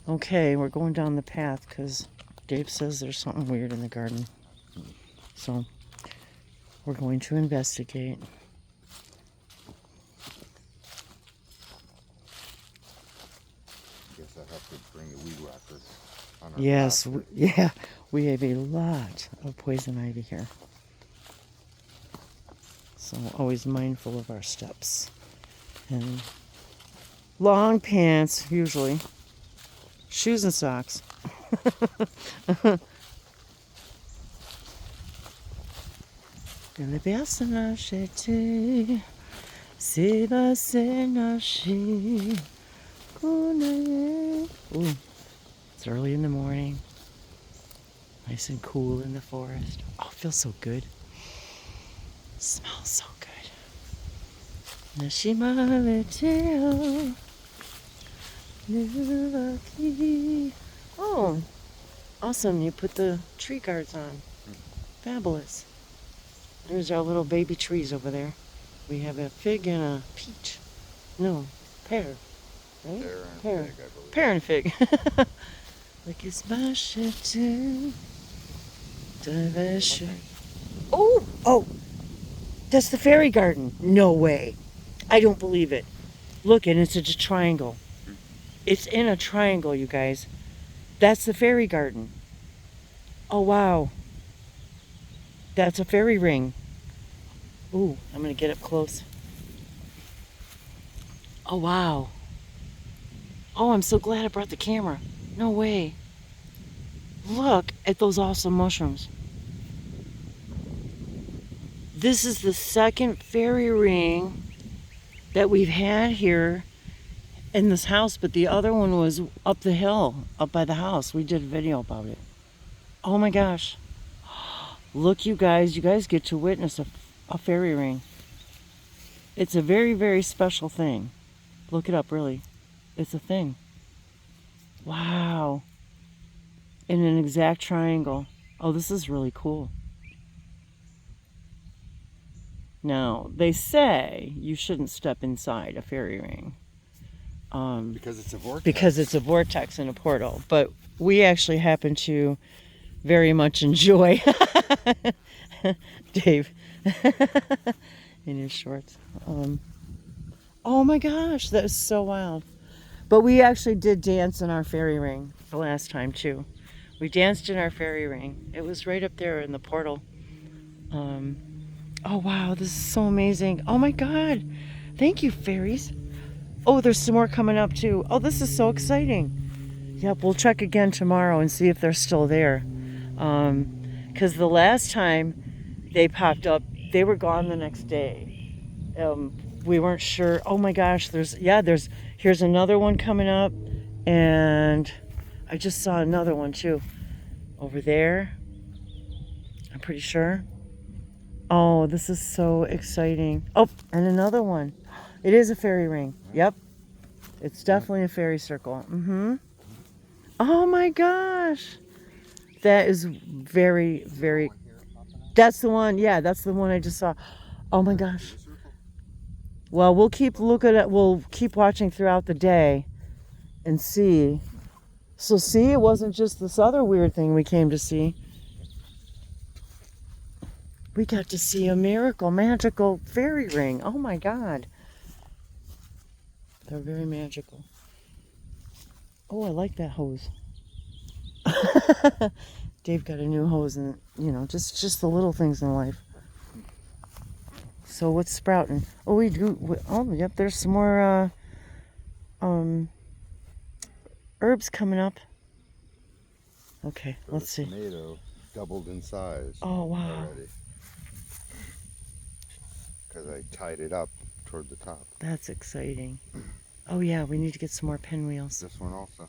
Okay, we're going down the path because Dave says there's something weird in the garden. So we're going to investigate. Guess I have to bring a weed whacker on our Yes, path. we have a lot of poison ivy here. So always mindful of our steps. And long pants, usually. Shoes and socks. Ooh, it's early in the morning. Nice and cool in the forest. Oh, it feels so good. It smells so good. Oh, awesome. You put the tree guards on. Fabulous. There's our little baby trees over there. We have a fig and a peach. No, pear. Right? Pear and fig, I believe. Pear and fig. Like it's my too. Oh, that's the fairy garden. No way. I don't believe it. Look, and it's a triangle. It's in a triangle, you guys. That's the fairy garden. Oh, wow. That's a fairy ring. Ooh, I'm going to get up close. Oh, wow. Oh, I'm so glad I brought the camera. No way. Look at those awesome mushrooms. This is the second fairy ring that we've had here in this house, but the other one was up the hill, up by the house. We did a video about it. Oh my gosh. Look, you guys get to witness a fairy ring. It's a very, very special thing. Look it up, really. It's a thing. Wow. In an exact triangle. Oh, this is really cool. Now, they say you shouldn't step inside a fairy ring. Because it's a vortex. Because it's a vortex and a portal. But we actually happen to very much enjoy Dave in his shorts. Oh my gosh, that is so wild. But we actually did dance in our fairy ring the last time too. We danced in our fairy ring. It was right up there in the portal. Oh wow, this is so amazing. Oh my God. Thank you, fairies. Oh, there's some more coming up too. Oh, this is so exciting. Yep, we'll check again tomorrow and see if they're still there. Because the last time they popped up, they were gone the next day. We weren't sure. Oh my gosh, here's another one coming up, and I just saw another one too over there. I'm pretty sure. Oh, this is so exciting. Oh, and another one. It is a fairy ring. Yep. It's definitely a fairy circle. Oh my gosh. That is very, very... That's the one. Yeah, that's the one I just saw. Oh my gosh. Well, we'll keep looking at... We'll keep watching throughout the day and see. So see, it wasn't just this other weird thing we came to see. We got to see a magical fairy ring. Oh my God. They're very magical. Oh, I like that hose. Dave got a new hose, and just the little things in life. So what's sprouting? Oh, yep, there's some more herbs coming up. Okay, let's see. Tomato doubled in size. Oh wow. Already. Because I tied it up toward the top. That's exciting. Oh yeah, we need to get some more pinwheels. This one also.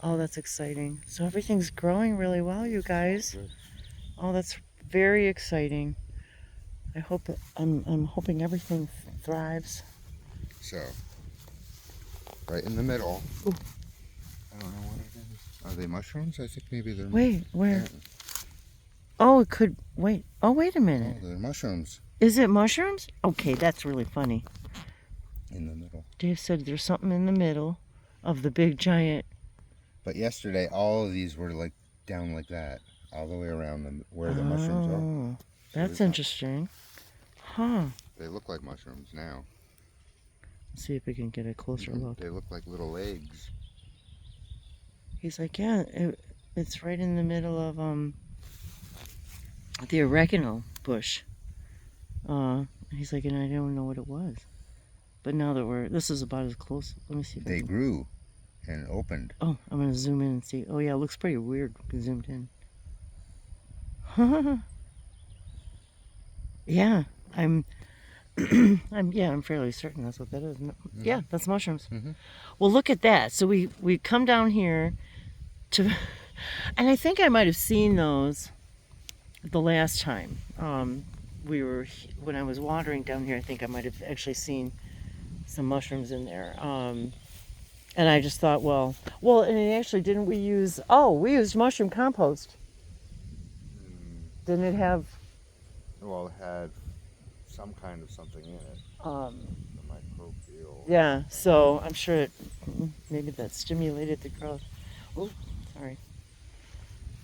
Oh, that's exciting. So everything's growing really well, you guys. Oh, that's very exciting. I'm hoping everything thrives. So, right in the middle. Ooh. I don't know what it is. Are they mushrooms? I think maybe they're... Wait, where? Oh, it could... Wait. Oh, wait a minute. Oh, they're mushrooms. Is it mushrooms? Okay, that's really funny. In the middle. Dave said there's something in the middle of the big giant But yesterday, all of these were like down like that, all the way around them where the mushrooms are. Oh, So that's not, interesting. Huh. they look like mushrooms now. Let's see if we can get a closer look. They look like little eggs. He's like, yeah, it's right in the middle of the oregano bush. He's like, and I don't know what it was. But now that this is about as close. Let me see. They grew and opened. Oh, I'm gonna zoom in and see. Oh yeah, it looks pretty weird zoomed in. Yeah, I'm fairly certain that's what that is. Mm-hmm. Yeah, that's mushrooms. Mm-hmm. Well, look at that. So we come down here to, and I think I might have seen those the last time when I was wandering down here. I think I might have actually seen some mushrooms in there. And I just thought, well, and actually, didn't we use? Oh, we used mushroom compost. Didn't it have? Well, it had some kind of something in it. The microbial. Yeah, so I'm sure maybe that stimulated the growth. Oh, sorry.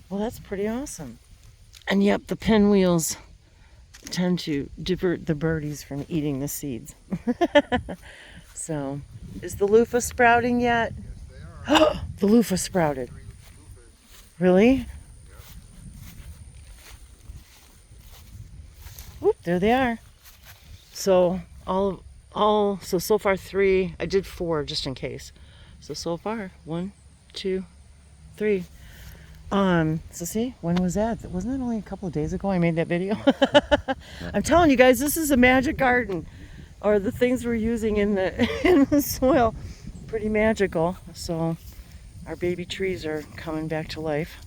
Well, that's pretty awesome. And yep, the pinwheels tend to divert the birdies from eating the seeds. So, is the loofah sprouting yet? Yes, they are. The loofah sprouted. Really? Yep. Oop, there they are. So so far 3. I did 4 just in case. So far 1, 2, 3. So see, when was that? Wasn't that only a couple of days ago I made that video? I'm telling you guys, this is a magic garden. Or the things we're using in the soil, pretty magical. So our baby trees are coming back to life.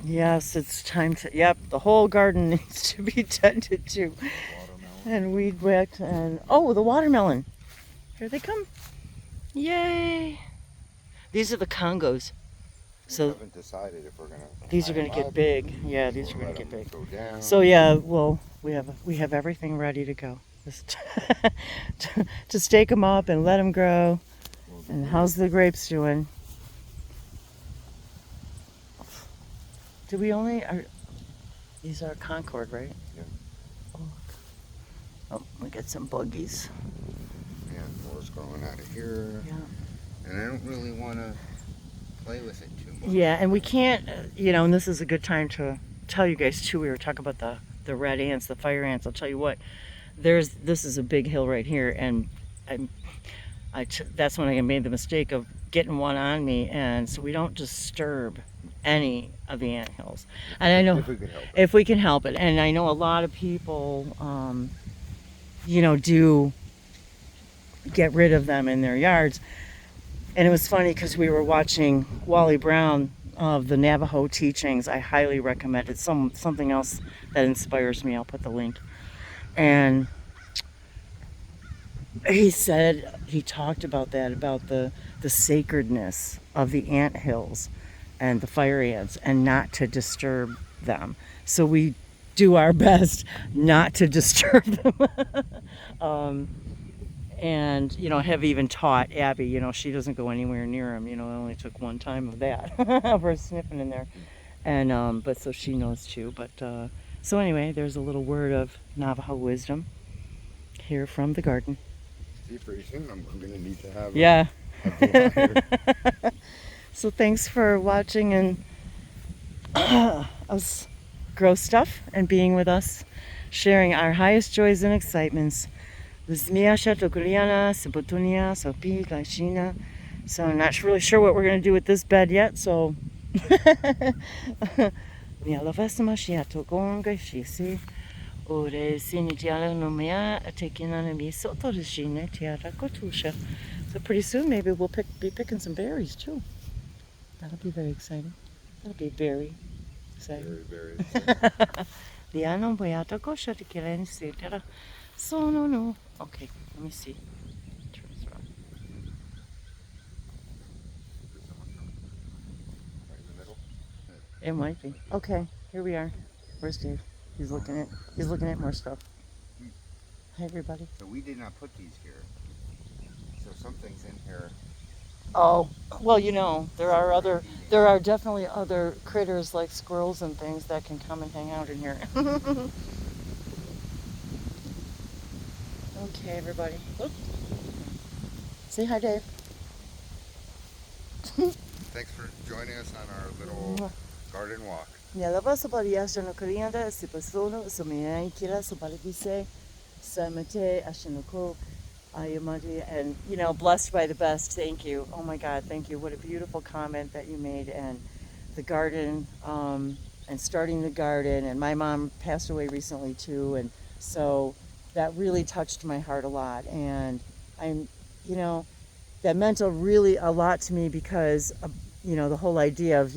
Yes, it's time to, yep, the whole garden needs to be tended to. And weed whacked, and oh, the watermelon. Here they come. Yay. These are the Congos. So we haven't decided if we're gonna. These are gonna get big. Yeah, these are gonna get big. Go down. So yeah, well, we have everything ready to go. Just to stake them up and let them grow. And how's the grapes doing? Do we these are Concord, right? Yeah. Oh, we got some buggies. Yeah, more's growing out of here. Yeah. And I don't really want to play with it too much. Yeah, and we can't, and this is a good time to tell you guys too. We were talking about the red ants, the fire ants. I'll tell you what. This is a big hill right here, and that's when I made the mistake of getting one on me, and so we don't disturb any of the ant hills. And I know if we can help it, and I know a lot of people, do get rid of them in their yards. And it was funny because we were watching Wally Brown of the Navajo teachings. I highly recommend it. Something else that inspires me. I'll put the link. And he talked about that, about the sacredness of the ant hills and the fire ants, and not to disturb them. So we do our best not to disturb them. And have even taught Abby, she doesn't go anywhere near him. It only took one time of that for sniffing in there, and but so she knows too. But so anyway, there's a little word of Navajo wisdom here from the garden. See, pretty soon I'm going to need to have a So thanks for watching and us grow stuff and being with us, sharing our highest joys and excitements. So I'm not really sure what we're going to do with this bed yet, so so pretty soon maybe we'll be picking some berries too. That'll be very exciting. That'll be very exciting. Very, very exciting. So no. Okay, let me see. Turn this around. Right in the middle? It might be. Okay, here we are. Where's Dave? He's looking at more stuff. Hi everybody. So we did not put these here. So something's in here Oh, well, there are definitely other critters like squirrels and things that can come and hang out in here. Okay, everybody. Oop. Say hi, Dave. Thanks for joining us on our little garden walk. Nialaba sabaliasha no kurianda sipasono sumiai kila sabalibise samate ashinoko ayamati, and blessed by the best. Thank you. Oh my God, thank you. What a beautiful comment that you made, and the garden, and starting the garden, and my mom passed away recently too, and so that really touched my heart a lot, and I'm you know that meant really a lot to me because the whole idea of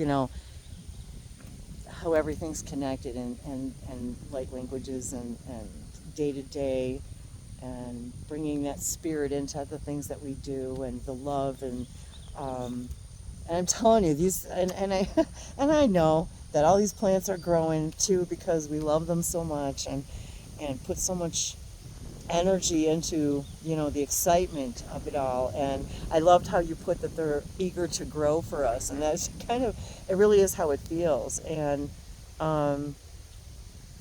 how everything's connected, and light languages, and day to day, and bringing that spirit into the things that we do, and the love, and I'm telling you, these, and I and I know that all these plants are growing too because we love them so much, and put so much energy into the excitement of it all. And I loved how you put that they're eager to grow for us, and that's it really is how it feels. And um,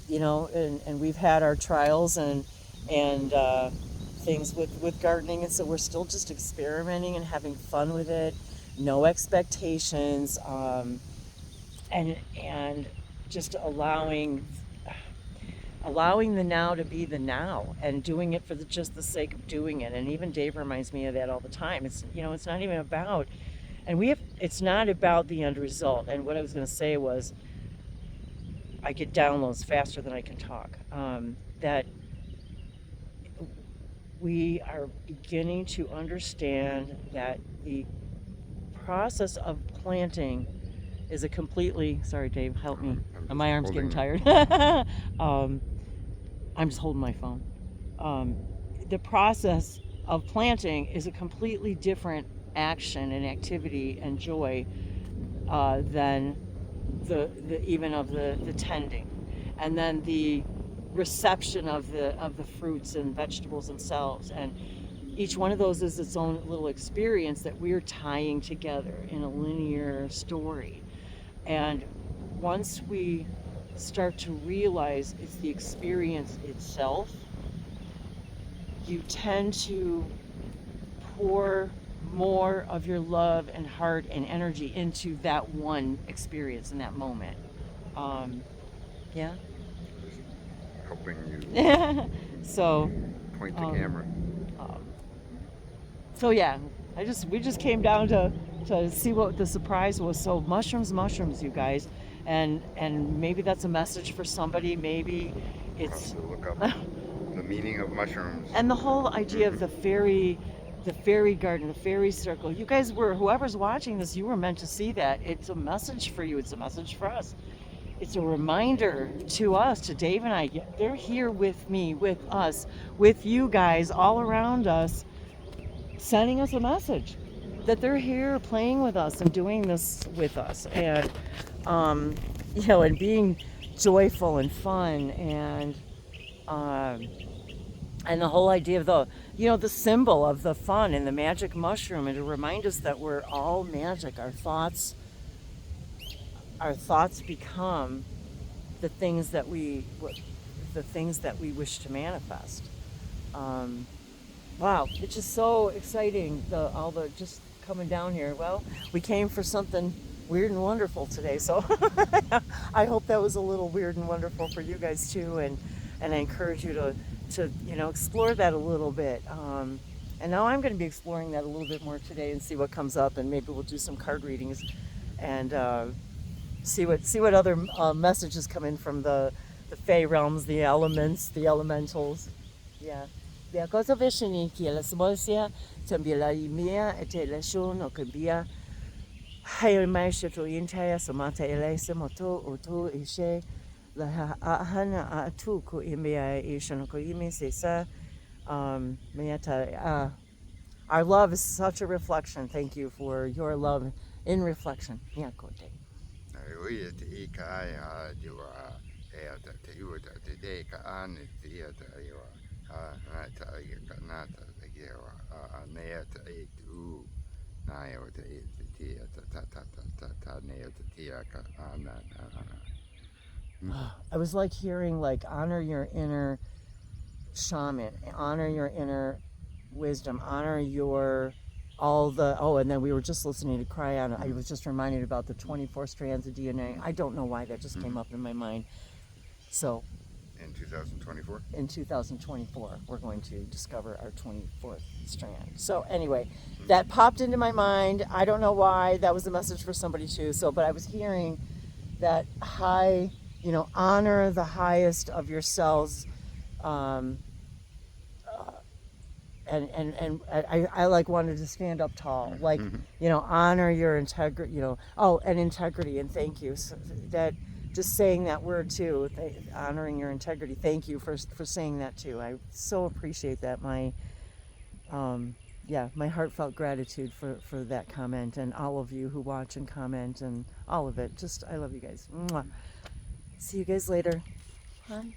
and we've had our trials and things with gardening, and so we're still just experimenting and having fun with it. No expectations, and just allowing the now to be the now, and doing it for just the sake of doing it. And even Dave reminds me of that all the time. It's not even about, it's not about the end result. And what I was going to say was, I get downloads faster than I can talk. That we are beginning to understand that the process of planting is a completely, sorry Dave, help me. My arm's getting tired. um, I'm just holding my phone. Um, the process of planting is a completely different action and activity and joy than the even of the tending, and then the reception of the fruits and vegetables themselves. And each one of those is its own little experience that we're tying together in a linear story. And once we start to realize it's the experience itself, you tend to pour more of your love and heart and energy into that one experience in that moment. Um, yeah. Helping you So, point the um, camera. um, so yeah, we just came down to see what the surprise was. So mushrooms, you guys, and maybe that's a message for somebody. Maybe it's To look up the meaning of mushrooms. and the whole idea of the fairy garden, the fairy circle. You guys whoever's watching this, you were meant to see that. It's a message for you. It's a message for us. It's a reminder to us, to Dave and I. They're here with me, with us, with you guys all around us, sending us a message that they're here playing with us and doing this with us, and um, and being joyful and fun, um, and the whole idea of the symbol of the fun and the magic mushroom, and to remind us that we're all magic. Our thoughts become the things that we wish to manifest. um, wow, it's just so exciting, all the just coming down here. Well, we came for something weird and wonderful today, so I hope that was a little weird and wonderful for you guys too, and I encourage you to explore that a little bit. And now I'm going to be exploring that a little bit more today and see what comes up, and maybe we'll do some card readings, and see what other messages come in from the Fey realms, the elements, the elementals. Yeah. Bia cosa veshini ki la smosia tambila imia eteleshon okabia hay mai shito intaya samata elese moto oto ishe la hana atu ko imia ishon ko imi sesa meata. Our love is such a reflection. Thank you for your love in reflection. Yeah, kote. Uia te I ka ai a diwa te iwa te de ka ane te ia te iwa a na ta ia ka na ta te ia a nea te e te u ai o te I te tia ta ne o te tia ka ana I was like hearing like honor your inner shaman, honor your inner wisdom, honor your all the and then we were just listening to Cry On. I was just reminded about the 24 strands of DNA. I don't know why that just came up in my mind. So in 2024? In 2024, we're going to discover our 24th strand. So anyway, that popped into my mind. I don't know why. That was a message for somebody too. So, but I was hearing that high, honor the highest of yourselves. And I like wanted to stand up tall, like, honor your integrity, and integrity, and thank you. So that just saying that word too, honoring your integrity. Thank you for saying that too. I so appreciate that. My heartfelt gratitude for that comment, and all of you who watch and comment and all of it. Just I love you guys. Mwah. See you guys later. Bye.